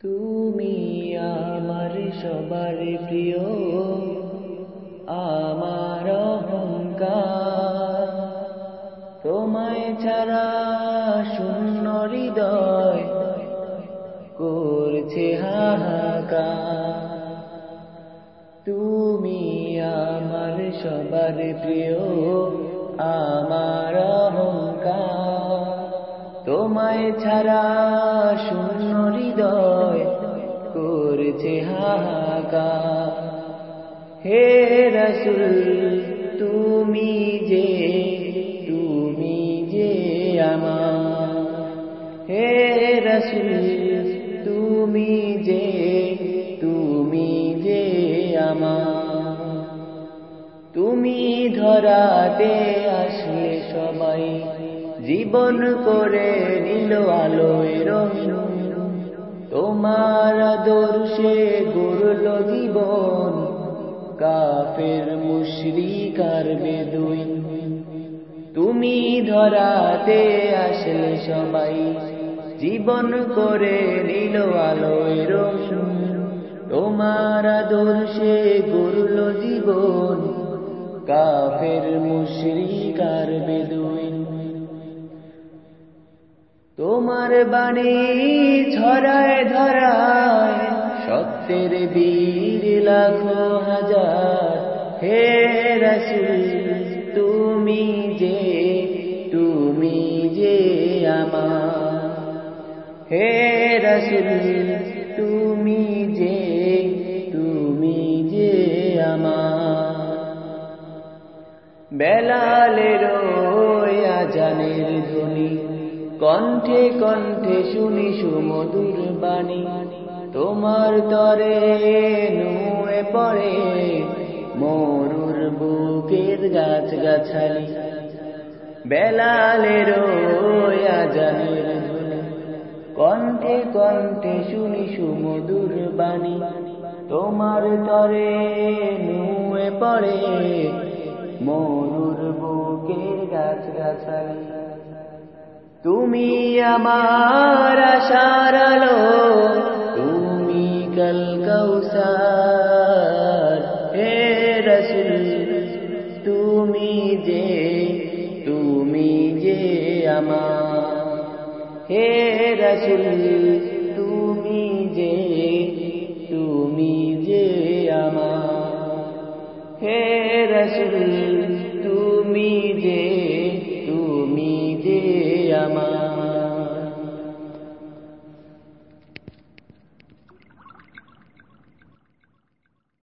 তুমি আমার সবার প্রিয়, আমার অহংকার। তোমায় ছাড়া শূন্য হৃদয় করছে হাহাকার। তুমি আমার সবার প্রিয়, আমার অহংকার। তোমায় ছাড়া শূন্য হৃদয় করছে হাহাকার। হে রাসূল তুমি যে আমার, হে রাসূল তুমি যে আমার। তুমি ধরাতে আসলে সবাই জীবন করে নিল আলোয় রঙিন। তোমার আদর্শে গড়ল জীবন কাফের মুশরিক আর বেদুইন। তুমি ধরাতে আসলে সবাই জীবন করে নিল আলোয় রঙিন। তোমার আদর্শে গড়ল জীবন কাফের মুশরিক আর বেদুইন। তোমার বাণী ছড়ায় ধরায় সত্যের বীর লাখো হাজার। হে রাসূল তুমি যে আমার, হে রাসূল তুমি যে আমার। বেলালের আজানের ধ্বনি কণ্ঠে কণ্ঠে শুনি সুমধুর বাণী। তোমার তরে নুয়ে পড়ে মরুর বুকের গাছ গাছালি। বেলালের আজানের ধ্বনি কণ্ঠে কণ্ঠে শুনি সুমধুর বাণী। তোমার তরে নুয়ে পড়ে মরুর বুকের গাছ গাছালি। তুমি আমার আশার আলো,